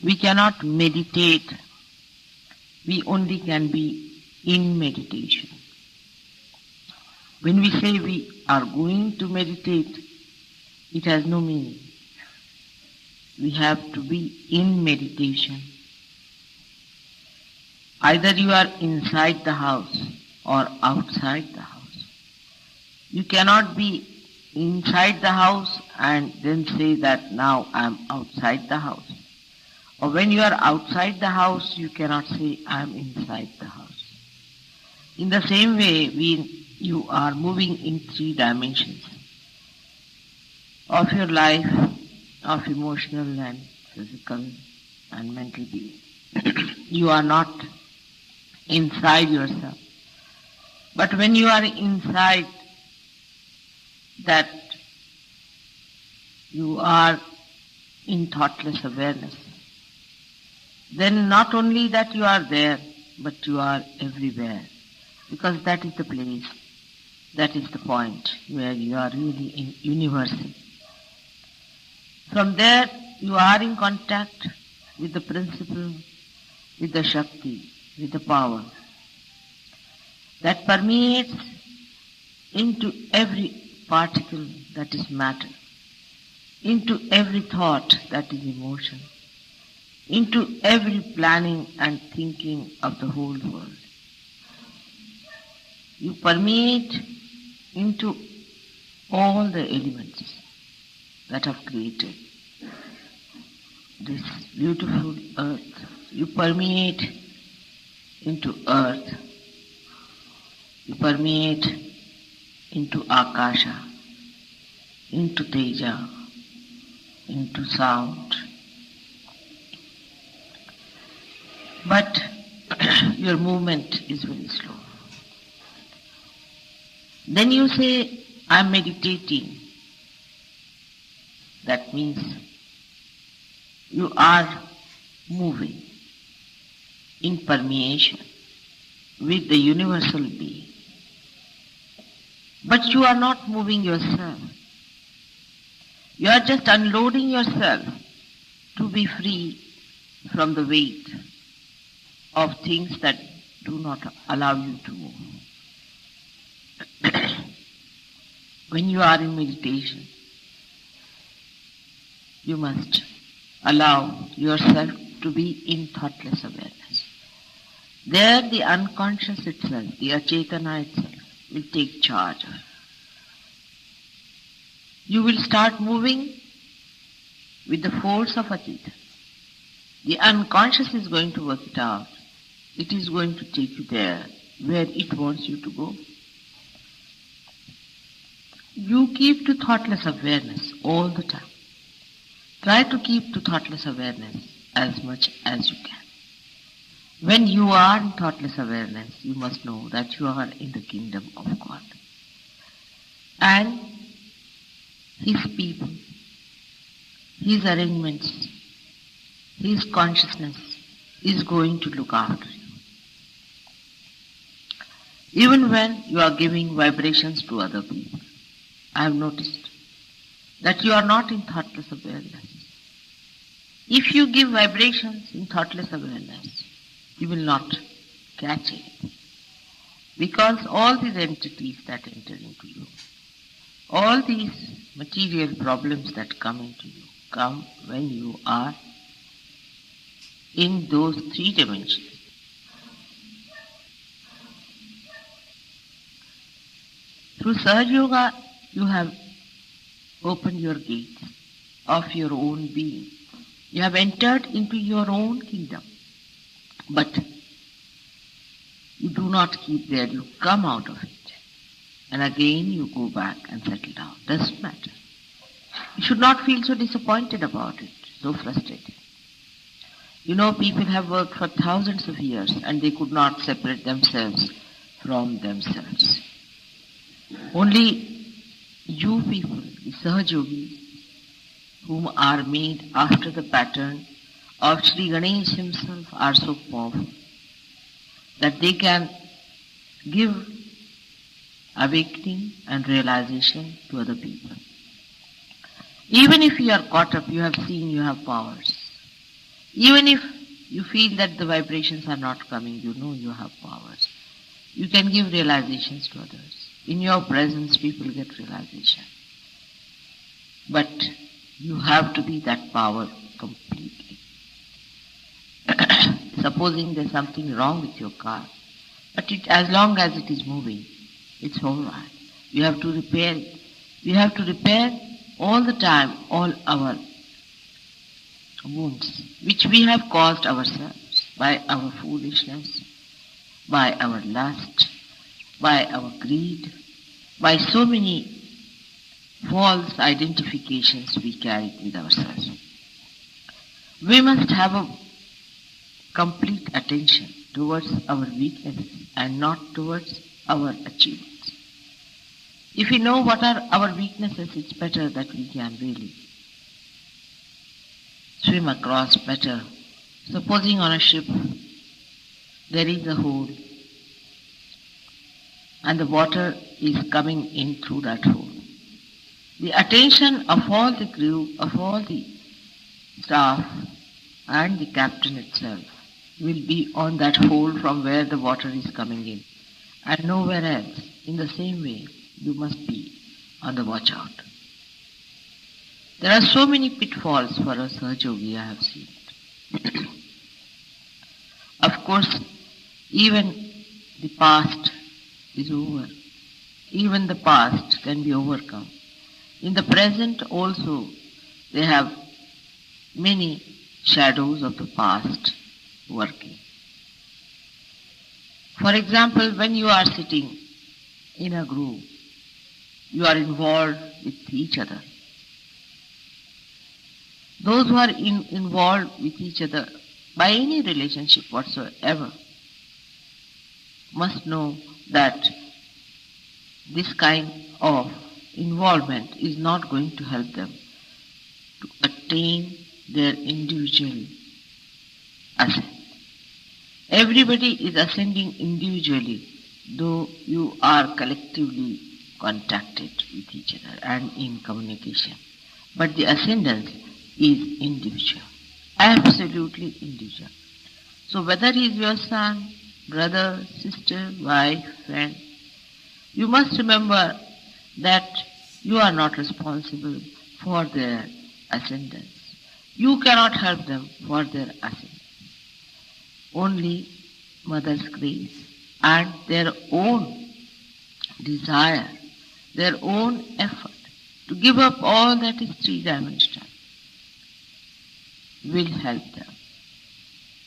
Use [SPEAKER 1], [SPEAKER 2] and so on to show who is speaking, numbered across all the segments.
[SPEAKER 1] We cannot meditate. We only can be in meditation. When we say we are going to meditate, it has no meaning. We have to be in meditation. Either you are inside the house or outside the house. You cannot be inside the house and then say that now I am outside the house. Or when you are outside the house, you cannot say I am inside the house. In the same way, you are moving in three dimensions of your life, of emotional and physical and mental being. You are not inside yourself. But when you are inside, that you are in thoughtless awareness, then not only that you are there, but you are everywhere. Because that is the place, that is the point where you are really in universal. From there, you are in contact with the principle, with the Shakti, with the power that permeates into every particle that is matter, into every thought that is emotion, into every planning and thinking of the whole world. You permeate into all the elements that have created this beautiful earth. You permeate into earth. You permeate into Akasha, into Teja, into sound. But your movement is very slow. Then you say, I am meditating. That means you are moving in permeation with the universal being. But you are not moving yourself. You are just unloading yourself to be free from the weight of things that do not allow you to move. When you are in meditation, you must allow yourself to be in thoughtless awareness. There the unconscious itself, the achetana itself, will take charge. You will start moving with the force of achetana. The unconscious is going to work it out. It is going to take you there where it wants you to go. You keep to thoughtless awareness all the time. Try to keep to thoughtless awareness as much as you can. When you are in thoughtless awareness, you must know that you are in the kingdom of God. And His people, His arrangements, His consciousness is going to look after you. Even when you are giving vibrations to other people, I have noticed that you are not in thoughtless awareness. If you give vibrations in thoughtless awareness, you will not catch it. Because all these entities that enter into you, all these material problems that come into you, come when you are in those three dimensions. Through Sahaja Yoga, you have opened your gates of your own being. You have entered into your own kingdom. But you do not keep there, you come out of it. And again you go back and settle down. Doesn't matter. You should not feel so disappointed about it, so frustrated. You know, people have worked for thousands of years and they could not separate themselves from themselves. Only you people, the Sahaja Yogis, whom are made after the pattern of Sri Ganesh himself, are so powerful that they can give awakening and realization to other people. Even if you are caught up, you have seen you have powers. Even if you feel that the vibrations are not coming, you know you have powers. You can give realizations to others. In your presence, people get realization. But you have to be that power completely. Supposing there's something wrong with your car, but as long as it is moving, it's all right. You have to repair it. We have to repair all the time all our wounds, which we have caused ourselves by our foolishness, by our lust, by our greed, by so many false identifications we carry with ourselves. We must have a complete attention towards our weaknesses and not towards our achievements. If we know what are our weaknesses, it's better that we can really swim across better. Supposing on a ship there is a hole and the water is coming in through that hole. The attention of all the crew, of all the staff and the captain itself will be on that hole from where the water is coming in and nowhere else. In the same way, you must be on the watch out. There are so many pitfalls for a Sahaja-yogi, I have seen it. Of course, even the past is over. Even the past can be overcome. In the present also, they have many shadows of the past working. For example, when you are sitting in a group, you are involved with each other. Those who are involved with each other by any relationship whatsoever must know that this kind of involvement is not going to help them to attain their individual ascent. Everybody is ascending individually, though you are collectively contacted with each other and in communication. But the ascendance is individual, absolutely individual. So whether he is your son, brother, sister, wife, friend, you must remember that you are not responsible for their ascendance. You cannot help them for their ascendance. Only Mother's grace and their own desire, their own effort to give up all that is three-dimensional will help them.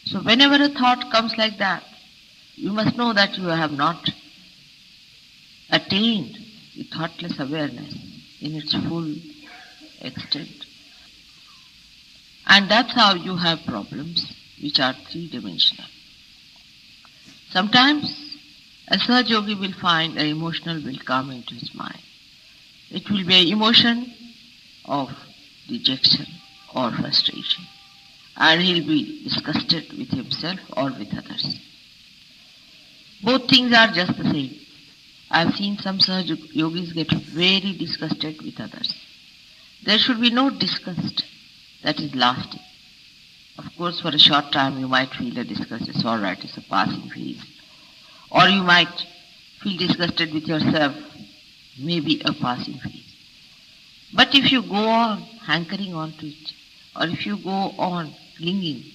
[SPEAKER 1] So whenever a thought comes like that, you must know that you have not attained the thoughtless awareness in its full extent. And that's how you have problems which are three-dimensional. Sometimes a Sahaja yogi will find an emotional will come into his mind. It will be an emotion of dejection or frustration, and he'll be disgusted with himself or with others. Both things are just the same. I've seen some Sahaja yogis get very disgusted with others. There should be no disgust that is lasting. Of course, for a short time you might feel a disgust, it's all right, it's a passing phase. Or you might feel disgusted with yourself, maybe a passing phase. But if you go on hankering on to it, or if you go on clinging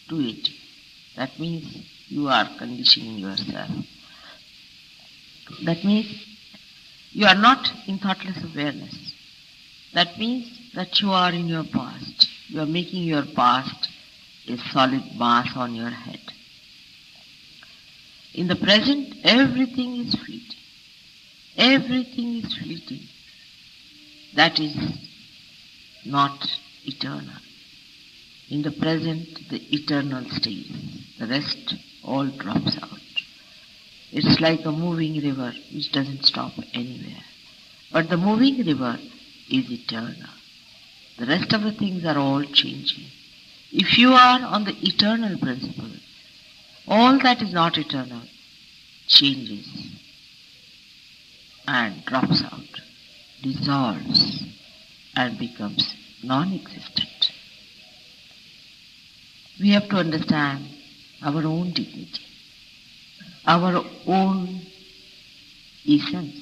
[SPEAKER 1] to it, that means you are conditioning yourself. That means you are not in thoughtless awareness. That means that you are in your past. You are making your past a solid mass on your head. In the present, everything is fleeting. Everything is fleeting. That is not eternal. In the present, the eternal stays. The rest all drops out. It's like a moving river which doesn't stop anywhere. But the moving river is eternal. The rest of the things are all changing. If you are on the eternal principle, all that is not eternal changes and drops out, dissolves and becomes non-existent. we have to understand our own dignity, our own essence.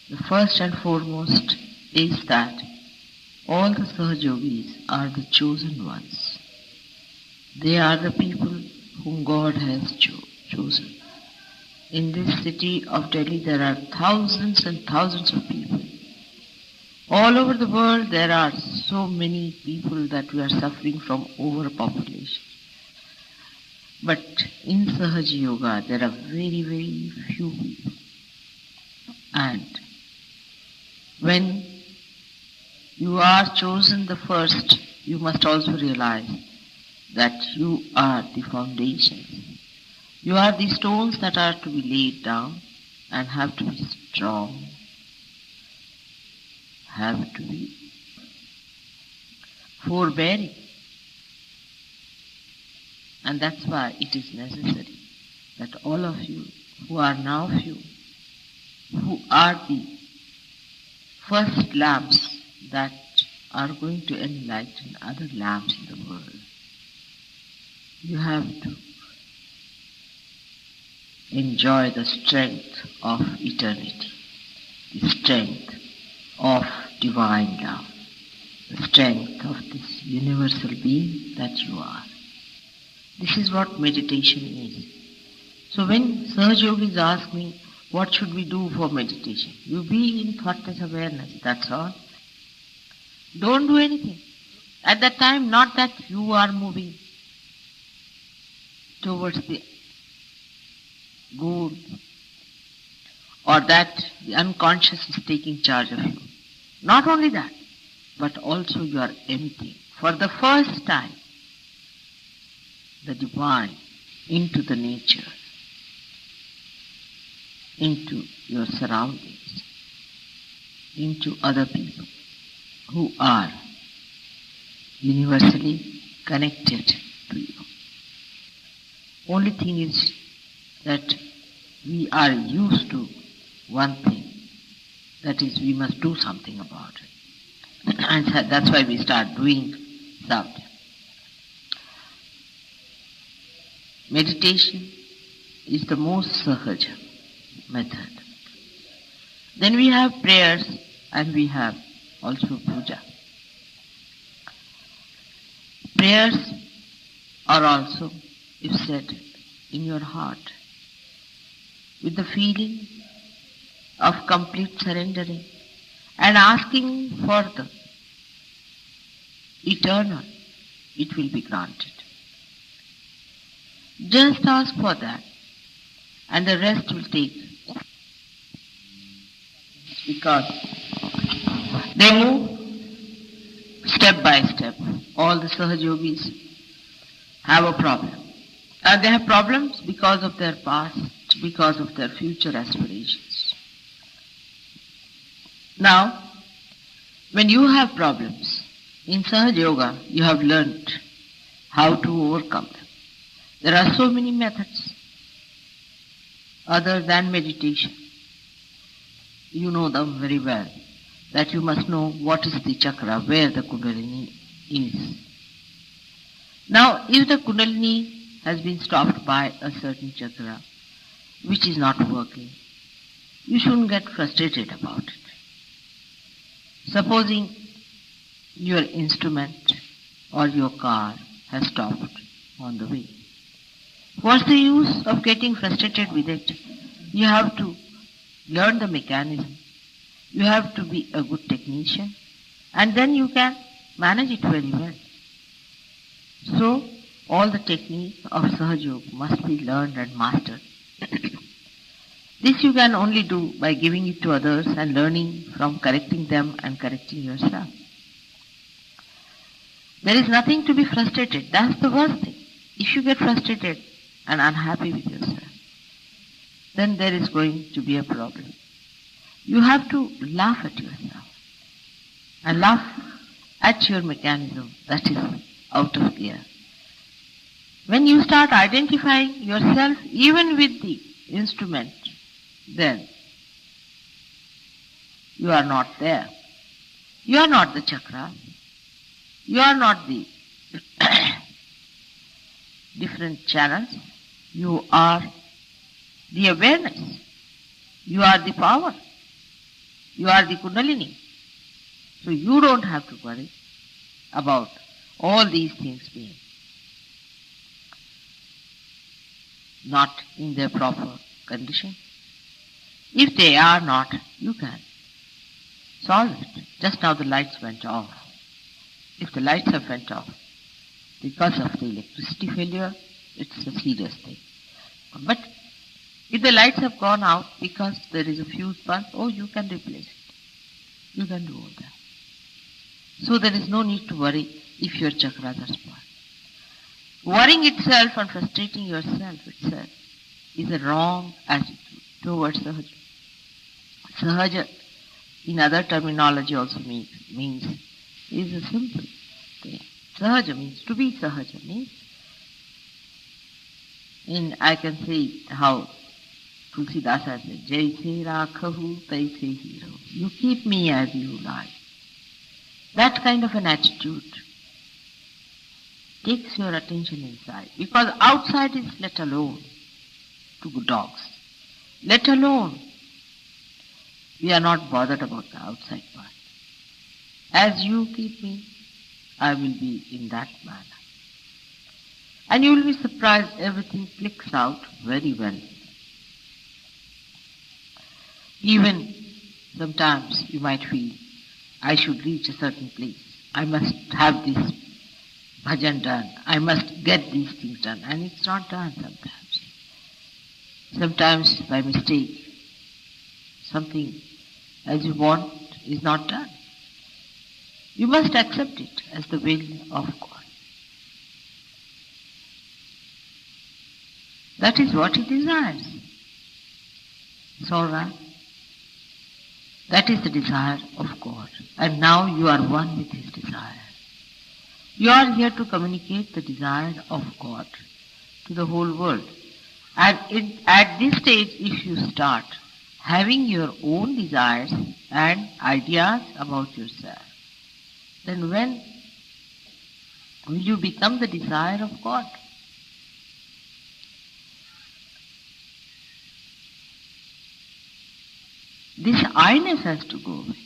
[SPEAKER 1] The first and foremost is that all the Sahajogis are the chosen ones. They are the people whom God has chosen. In this city of Delhi there are thousands and thousands of people. All over the world there are so many people that we are suffering from overpopulation. But in Sahaja Yoga there are very, very few people. And when you are chosen the first, you must also realize that you are the foundation. You are the stones that are to be laid down and have to be strong, have to be forbearing. And that's why it is necessary that all of you who are now few, who are the first lamps that are going to enlighten other lamps in the world, you have to enjoy the strength of eternity, the strength of divine love, the strength of this universal being that you are. This is what meditation is. So when Sahaja Yogis ask me, what should we do for meditation? You be in thoughtless awareness, that's all. Don't do anything. At that time, not that you are moving towards the good or that the unconscious is taking charge of you. Not only that, but also you are emptying for the first time the divine into the nature, into your surroundings, into other people who are universally connected to you. Only thing is that we are used to one thing, that is we must do something about it. And that's why we start doing something. Meditation is the most sahaja method. Then we have prayers and we have also puja. Prayers are also, if said in your heart, with the feeling of complete surrendering and asking for the eternal, it will be granted. Just ask for that and the rest will take, because they move step by step. All the Sahaja Yogis have a problem. And they have problems because of their past, because of their future aspirations. Now, when you have problems, in Sahaja Yoga you have learnt how to overcome them. There are so many methods other than meditation. You know them very well, that you must know what is the chakra, where the Kundalini is. Now, if the Kundalini has been stopped by a certain chakra, which is not working, you shouldn't get frustrated about it. Supposing your instrument or your car has stopped on the way. What's the use of getting frustrated with it? You have to learn the mechanism. You have to be a good technician, and then you can manage it very well. So, all the techniques of Sahaja Yoga must be learned and mastered. This you can only do by giving it to others and learning from correcting them and correcting yourself. There is nothing to be frustrated. That's the worst thing. If you get frustrated and unhappy with yourself, then there is going to be a problem. You have to laugh at yourself and laugh at your mechanism that is out of gear. When you start identifying yourself even with the instrument, then you are not there. You are not the chakra. You are not the different channels. You are the awareness. You are the power. You are the Kundalini. So you don't have to worry about all these things being not in their proper condition. If they are not, you can solve it. Just now the lights went off. If the lights have went off because of the electricity failure, it's a serious thing. But if the lights have gone out because there is a fuse bulb, you can replace it. You can do all that. So there is no need to worry if your chakras are spoiled. Worrying itself and frustrating yourself itself is a wrong attitude towards Sahaja. Sahaja, in other terminology also means is a simple thing. Sahaja means to be Sahaja means, I can say how Tulsidas says, Jaise rakhahu taise hiro. You keep me as you like. That kind of an attitude takes your attention inside, because outside is let alone to dogs. Let alone. We are not bothered about the outside part. As you keep me, I will be in that manner. And you will be surprised everything clicks out very well. Even sometimes you might feel, I should reach a certain place. I must have this bhajan done. I must get these things done. And it's not done sometimes. Sometimes by mistake, something as you want is not done. You must accept it as the will of God. That is what He desires. It's all right. That is the desire of God. And now you are one with His desire. You are here to communicate the desire of God to the whole world. And at this stage, if you start having your own desires and ideas about yourself, then when will you become the desire of God? This I-ness has to go away.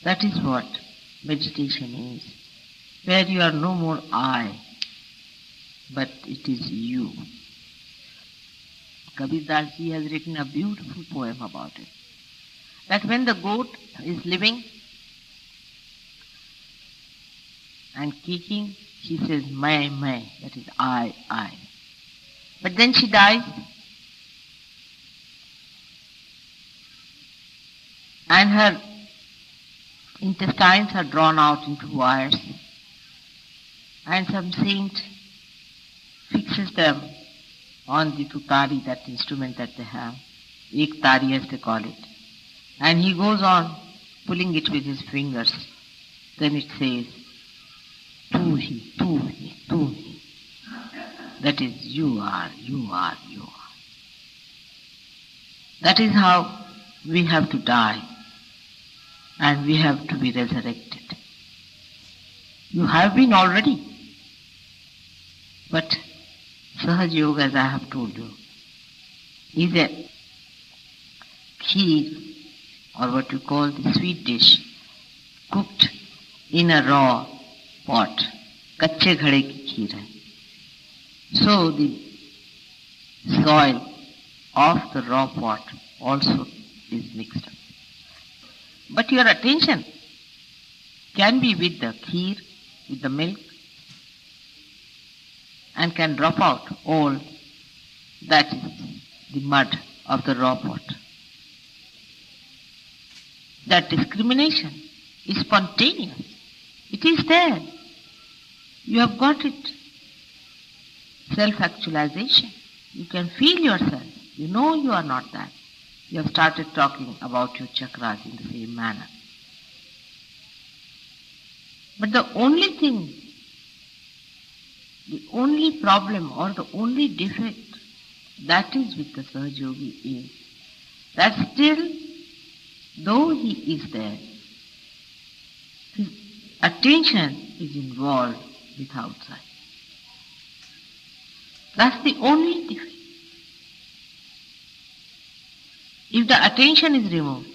[SPEAKER 1] That is what meditation is, where you are no more I, but it is you. Kabir Das ji has written a beautiful poem about it. That when the goat is living and kicking, she says, "Mai," that is I. But then she dies, and her intestines are drawn out into wires, and some saint fixes them on the tutari, that instrument that they have, ek tari as they call it, and he goes on pulling it with his fingers. Then it says, tu hi. That is, you are. That is how we have to die, and we have to be resurrected. You have been already, but Sahaj Yoga, as I have told you, is a kheer, or what you call the sweet dish, cooked in a raw pot. Kache ghade ki kheer hai. So the soil of the raw pot also is mixed up. But your attention can be with the kheer, with the milk, and can drop out all that is the mud of the raw pot. That discrimination is spontaneous. It is there. You have got it. Self-actualization. You can feel yourself. You know you are not that. You have started talking about your chakras in the same manner. But the only thing, the only problem or the only defect that is with the Sahaj Yogi is that still, though he is there, his attention is involved with outside. That's the only difference. If the attention is removed,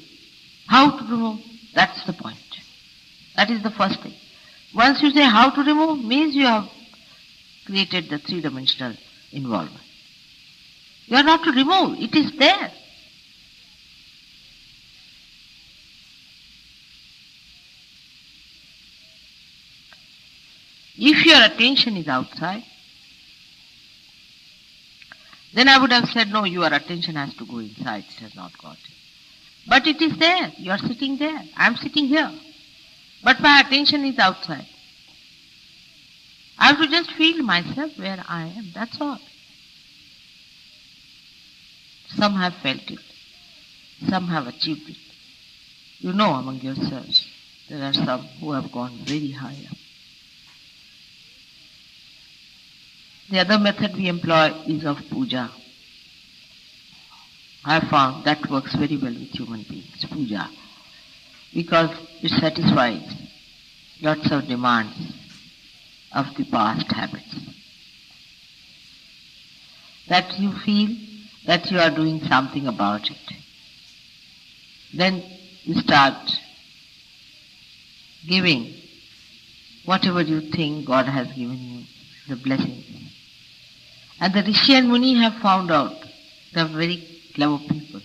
[SPEAKER 1] how to remove? That's the point. That is the first thing. Once you say how to remove, means you have created the three-dimensional involvement. You are not to remove, it is there. If your attention is outside, then I would have said, no, your attention has to go inside, it has not got it. But it is there, you are sitting there, I am sitting here. But my attention is outside. I have to just feel myself where I am, that's all. Some have felt it, some have achieved it. You know among yourselves, there are some who have gone very high up. The other method we employ is of puja. I have found that works very well with human beings, puja, because it satisfies lots of demands of the past habits. That you feel that you are doing something about it. Then you start giving whatever you think God has given you, the blessings. And the Rishi and Muni have found out, they are very clever people.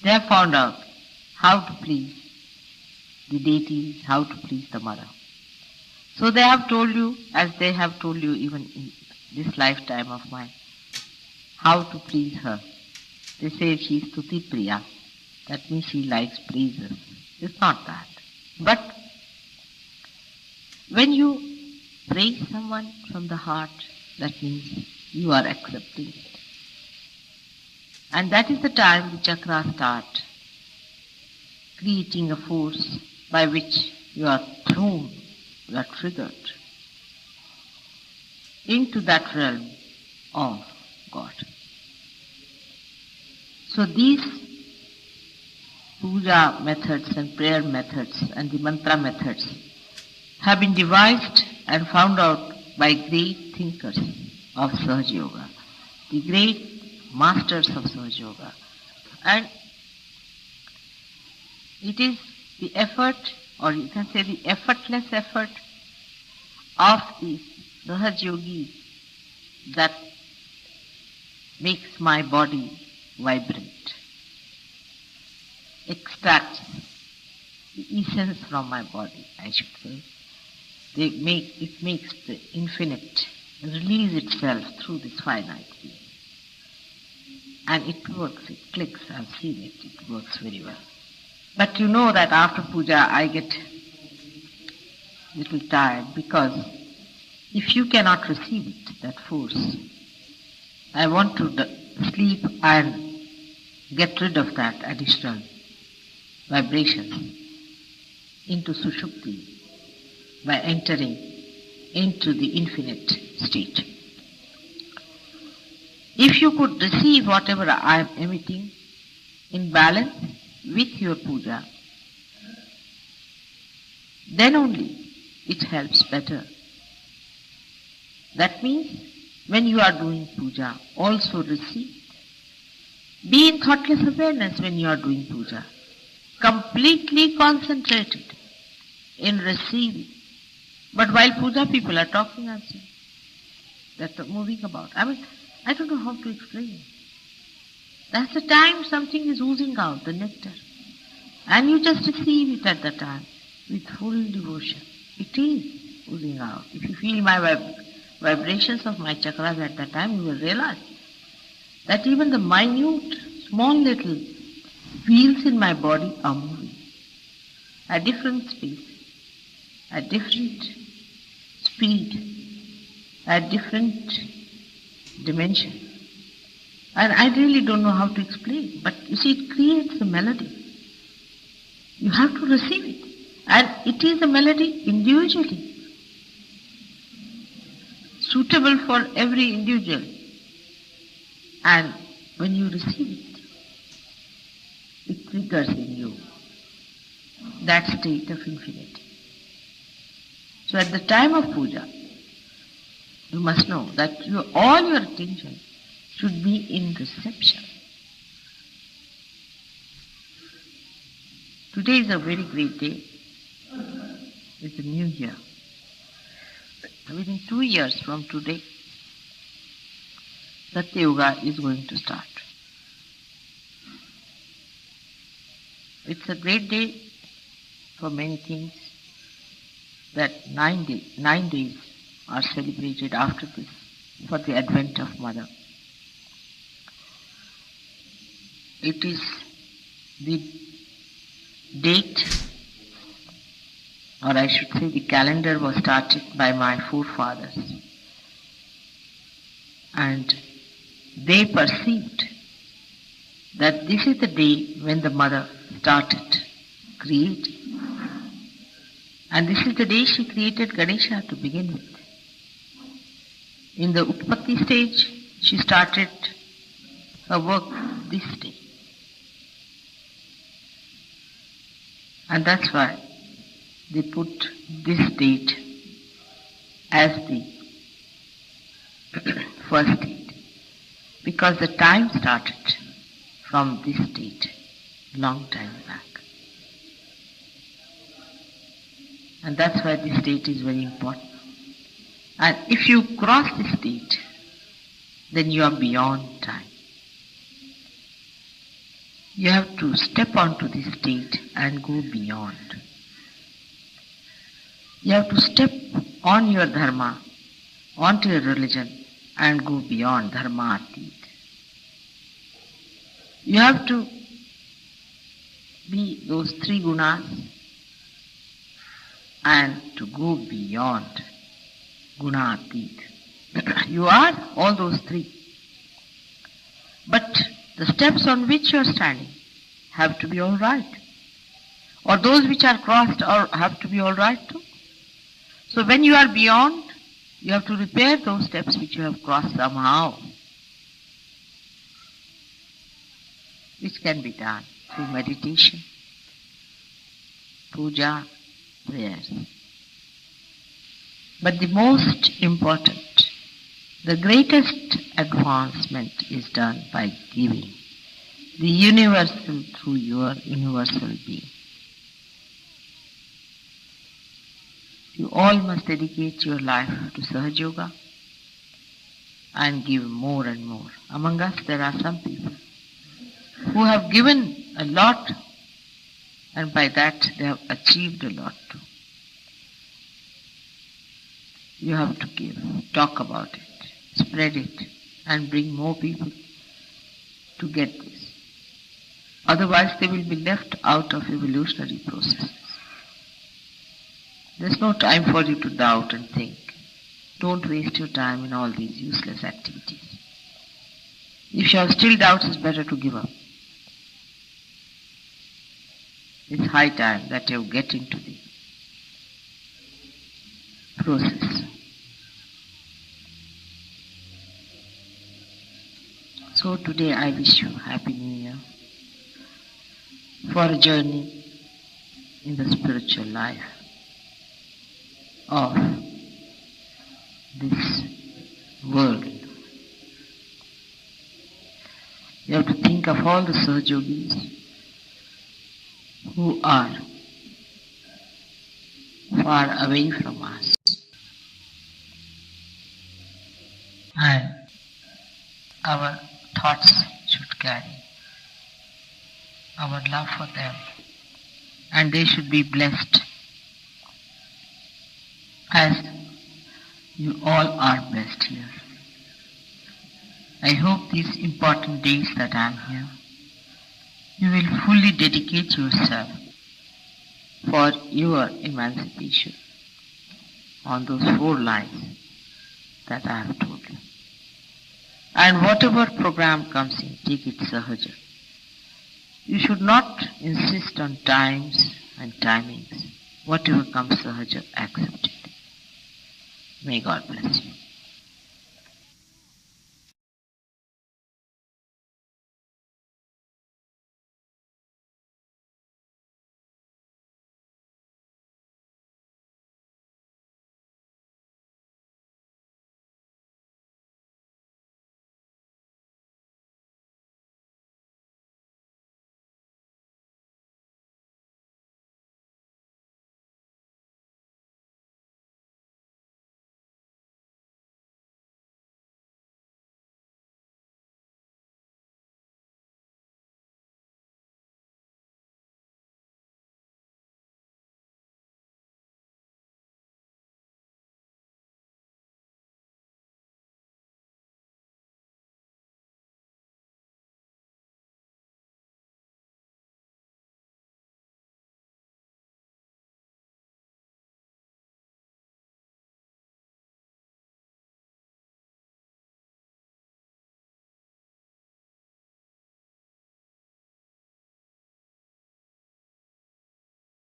[SPEAKER 1] They have found out how to please the deities, how to please the mother. So they have told you, as they have told you even in this lifetime of mine, how to please her. They say she is Stuti Priya. That means she likes praises. It's not that. But when you praise someone from the heart, that means you are accepting it. And that is the time the chakras start creating a force by which you are thrown, you are triggered into that realm of God. So these puja methods and prayer methods and the mantra methods have been devised and found out by great thinkers of Sahaja Yoga, the great masters of Sahaja Yoga. And it is the effort, or you can say the effortless effort of the Sahaja Yogis that makes my body vibrate, extracts the essence from my body, I should say. It makes the infinite release itself through this finite being. And it works, it clicks, I've seen it, it works very well. But you know that after puja I get a little tired, because if you cannot receive it, that force, I want to sleep and get rid of that additional vibrations into sushupti by entering into the infinite state. If you could receive whatever I am emitting in balance with your puja, then only it helps better. That means when you are doing puja, also receive. Be in thoughtless awareness when you are doing puja. Completely concentrated in receiving. But while puja people are talking also, they're moving about. I don't know how to explain. That's the time something is oozing out, the nectar. And you just receive it at the time with full devotion. It is oozing out. If you feel my vibrations of my chakras at that time, you will realize that even the minute, small little wheels in my body are moving at different speeds, at different speed, at different dimension. And I really don't know how to explain, but you see, it creates a melody. You have to receive it. And it is a melody individually, suitable for every individual. And when you receive it, it triggers in you that state of infinity. So at the time of puja, you must know that all your attention should be in reception. Today is a very great day. It's a new year. Within 2 years from today, Satya Yuga is going to start. It's a great day for many things, that 9 days are celebrated after this for the advent of Mother. It is the date, or I should say the calendar was started by my forefathers, and they perceived that this is the day when the Mother started creating. And this is the day she created Ganesha to begin with. In the Utpatti stage, she started her work this day. And that's why they put this date as the first date. Because the time started from this date, long time back. And that's why this date is very important. And if you cross this date, then you are beyond time. You have to step onto this date and go beyond. You have to step on your dharma, onto your religion, and go beyond dharma atit. You have to be those 3 gunas and to go beyond guna atit. You are all those 3. But the steps on which you are standing have to be all right. Or those which are crossed have to be all right too. So when you are beyond, you have to repair those steps which you have crossed somehow, which can be done through meditation, puja, prayers. But the most important, the greatest advancement is done by giving the universal through your universal being. You all must dedicate your life to Sahaja Yoga and give more and more. Among us there are some people who have given a lot, and by that they have achieved a lot too. You have to give, talk about it, spread it, and bring more people to get this. Otherwise they will be left out of evolutionary processes. There's no time for you to doubt and think. Don't waste your time in all these useless activities. If you have still doubts, it's better to give up. It's high time that you get into the process. So today I wish you Happy New Year for a journey in the spiritual life of this world. You have to think of all the Sahaja Yogis who are far away from us, and our thoughts should carry our love for them, and they should be blessed as you all are blessed here. I hope these important days that I am here, you will fully dedicate yourself for your emancipation on those 4 lines that I have told you. And whatever program comes in, take it sahaja. You should not insist on times and timings. Whatever comes sahaja, accept it. May God bless you.